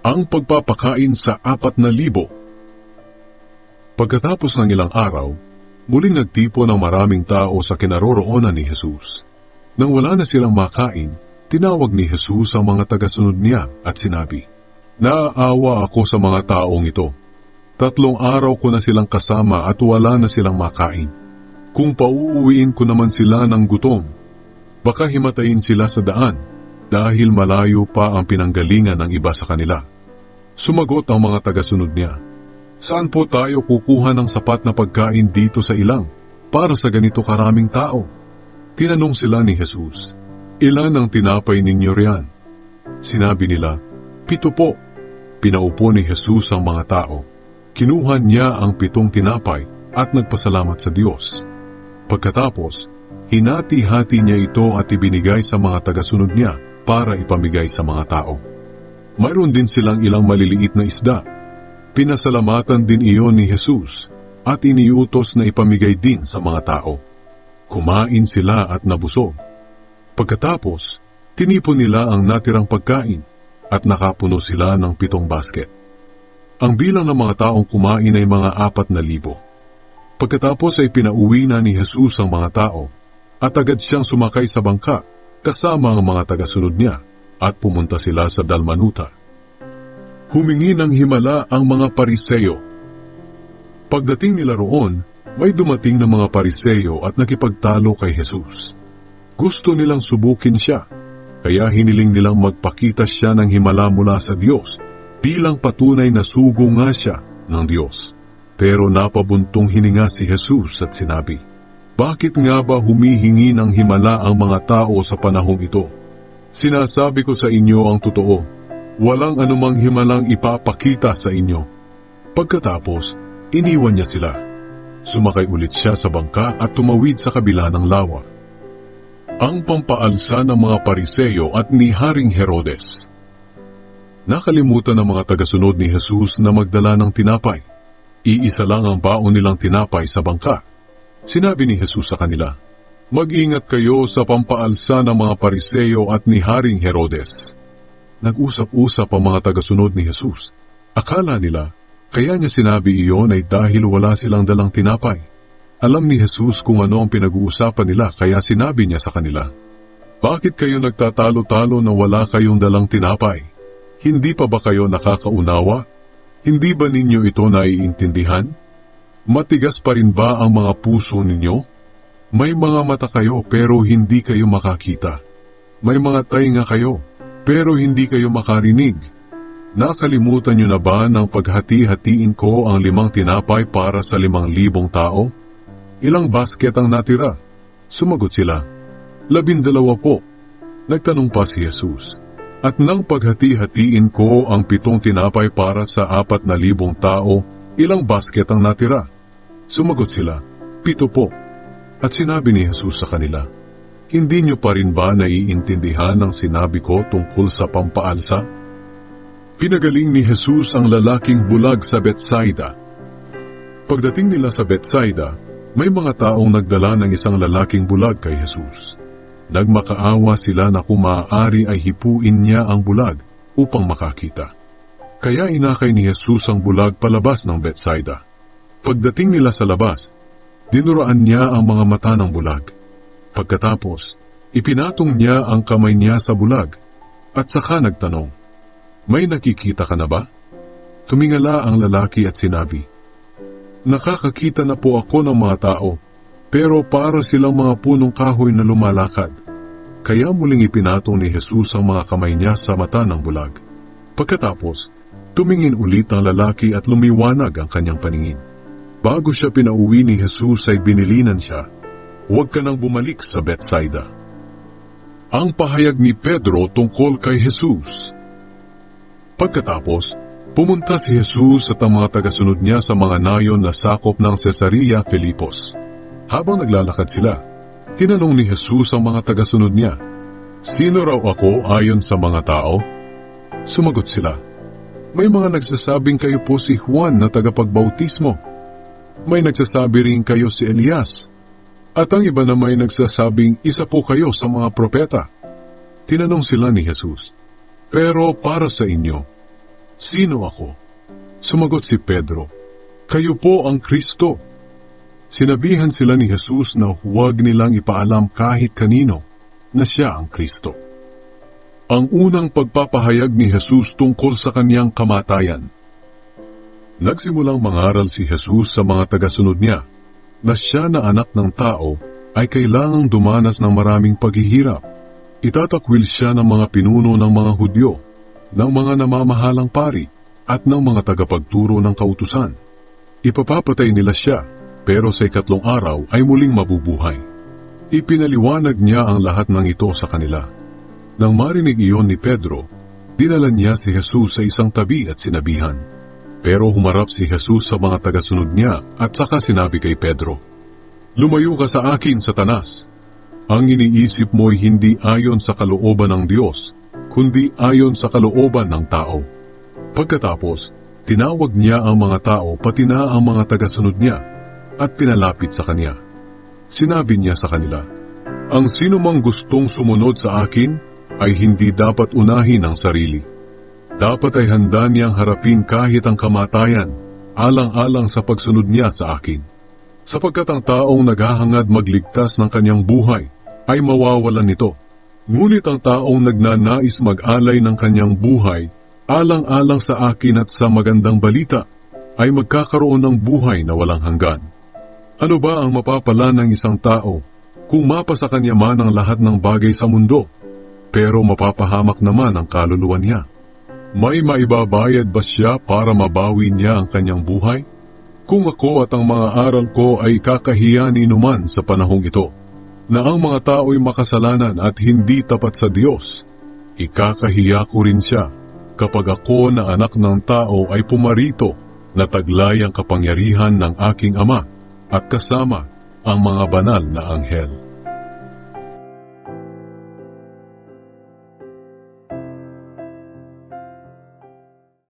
Ang pagpapakain sa 4,000. Pagkatapos ng ilang araw, muling nagtipon ng maraming tao sa kinaroroonan ni Jesus. Nang wala na silang makain, tinawag ni Jesus ang mga tagasunod niya at sinabi, "Naaawa ako sa mga taong ito. 3 araw ko na silang kasama at wala na silang makain. Kung pauuwiin ko naman sila ng gutom, baka himatayin sila sa daan dahil malayo pa ang pinanggalingan ng iba sa kanila." Sumagot ang mga tagasunod niya, "Saan po tayo kukuha ng sapat na pagkain dito sa ilang para sa ganito karaming tao?" Tinanong sila ni Jesus, "Ilan ang tinapay ninyo riyan?" Sinabi nila, 7 po. Pinaupo ni Jesus ang mga tao. Kinuha niya ang 7 tinapay at nagpasalamat sa Diyos. Pagkatapos, hinati-hati niya ito at ibinigay sa mga tagasunod niya para ipamigay sa mga tao. Mayroon din silang ilang maliliit na isda. Pinasalamatan din iyon ni Jesus at iniutos na ipamigay din sa mga tao. Kumain sila at nabusog. Pagkatapos, tinipon nila ang natirang pagkain at nakapuno sila ng 7 basket. Ang bilang ng mga taong kumain ay mga 4,000. Pagkatapos ay pinauwi na ni Jesus ang mga tao at agad siyang sumakay sa bangka kasama ang mga tagasunod niya at pumunta sila sa Dalmanuta. Humingi ng himala ang mga Pariseo. Pagdating nila roon, may dumating na mga Pariseo at nakipagtalo kay Jesus. Gusto nilang subukin siya, kaya hiniling nilang magpakita siya ng himala mula sa Diyos bilang patunay na sugo nga siya ng Diyos. Pero napabuntong hininga si Jesus at sinabi, "Bakit nga ba humihingi ng himala ang mga tao sa panahong ito? Sinasabi ko sa inyo ang totoo, walang anumang himalang ipapakita sa inyo." Pagkatapos, iniwan niya sila. Sumakay ulit siya sa bangka at tumawid sa kabila ng lawa. Ang pampaalsa ng mga Pariseo at ni Haring Herodes. Nakalimutan ng mga tagasunod ni Jesus na magdala ng tinapay. Iisa lang ang baon nilang tinapay sa bangka. Sinabi ni Jesus sa kanila, "Mag-ingat kayo sa pampaalsa ng mga Pariseo at ni Haring Herodes." Nag-usap-usap ang mga tagasunod ni Jesus. Akala nila, kaya niya sinabi iyon ay dahil wala silang dalang tinapay. Alam ni Jesus kung ano ang pinag-uusapan nila kaya sinabi niya sa kanila, "Bakit kayo nagtatalo-talo na wala kayong dalang tinapay? Hindi pa ba kayo nakakaunawa? Hindi ba ninyo ito naiintindihan? Matigas pa rin ba ang mga puso ninyo? May mga mata kayo pero hindi kayo makakita. May mga tainga kayo pero hindi kayo makarinig. Nakalimutan niyo na ba ng paghati-hatiin ko ang 5 tinapay para sa 5,000 tao? Ilang basket ang natira?" Sumagot sila, 12 po. Nagtanong pa si Jesus, "At nang paghati-hatiin ko ang 7 tinapay para sa 4,000 tao, ilang basket ang natira?" Sumagot sila, 7 po. At sinabi ni Jesus sa kanila, "Hindi niyo pa rin ba naiintindihan ang sinabi ko tungkol sa pampaalsa?" Pinagaling ni Jesus ang lalaking bulag sa Betsaida. Pagdating nila sa Betsaida, may mga taong nagdala ng isang lalaking bulag kay Jesus. Nagmakaawa sila na kung maaari ay hipuin niya ang bulag upang makakita. Kaya inakay ni Jesus ang bulag palabas ng Betsaida. Pagdating nila sa labas, dinuraan niya ang mga mata ng bulag. Pagkatapos, ipinatong niya ang kamay niya sa bulag at saka nagtanong, "May nakikita ka na ba?" Tumingala ang lalaki at sinabi, "Nakakakita na po ako ng mga tao, pero para silang mga punong kahoy na lumalakad." Kaya muling ipinatong ni Jesus ang mga kamay niya sa mata ng bulag. Pagkatapos, tumingin ulit ang lalaki at lumiwanag ang kanyang paningin. Bago siya pinauwi ni Jesus ay binilinan siya, "Huwag ka nang bumalik sa Betsaida." Ang pahayag ni Pedro tungkol kay Jesus. Pagkatapos, pumunta si Jesus at ang mga tagasunod niya sa mga nayon na sakop ng Cesarea Filipos. Habang naglalakad sila, tinanong ni Jesus ang mga tagasunod niya, "Sino raw ako ayon sa mga tao?" Sumagot sila, "May mga nagsasabing kayo po si Juan na tagapagbautismo. May nagsasabi rin kayo si Elias. At ang iba na may nagsasabing isa po kayo sa mga propeta." Tinanong sila ni Jesus, "Pero para sa inyo, "Sino ako?" Sumagot si Pedro, "Kayo po ang Kristo." Sinabihan sila ni Jesus na huwag nilang ipaalam kahit kanino na siya ang Kristo. Ang unang pagpapahayag ni Jesus tungkol sa kaniyang kamatayan. Nagsimulang mangaral si Jesus sa mga tagasunod niya na siya na anak ng tao ay kailangang dumanas ng maraming paghihirap. Itatakwil siya ng mga pinuno ng mga Hudyo, ng mga namamahalang pari, at ng mga tagapagturo ng kautusan. Ipapapatay nila siya, pero sa ikatlong araw ay muling mabubuhay. Ipinaliwanag niya ang lahat ng ito sa kanila. Nang marinig iyon ni Pedro, dinala niya si Jesus sa isang tabi at sinabihan. Pero humarap si Jesus sa mga tagasunod niya at saka sinabi kay Pedro, "Lumayo ka sa akin, Satanas! Ang iniisip mo'y hindi ayon sa kalooban ng Diyos, kundi ayon sa kalooban ng tao." Pagkatapos, tinawag niya ang mga tao pati na ang mga tagasunod niya at pinalapit sa kanya. Sinabi niya sa kanila, "Ang sinumang gustong sumunod sa akin ay hindi dapat unahin ang sarili. Dapat ay handa niyang harapin kahit ang kamatayan, alang-alang sa pagsunod niya sa akin. Sapagkat ang taong naghahangad magligtas ng kanyang buhay ay mawawalan nito. Ngunit ang taong nagnanais mag-alay ng kanyang buhay, alang-alang sa akin at sa magandang balita, ay magkakaroon ng buhay na walang hanggan. Ano ba ang mapapala ng isang tao kung mapa sa kanya man ang lahat ng bagay sa mundo, pero mapapahamak naman ang kaluluwa niya? May maibabayad ba siya para mabawi niya ang kanyang buhay? Kung ako at ang mga aral ko ay kakahiya ni numan sa panahong ito, na ang mga tao'y makasalanan at hindi tapat sa Diyos, ikakahiya ko rin siya kapag ako na anak ng tao ay pumarito na taglay ang kapangyarihan ng aking Ama at kasama ang mga banal na anghel.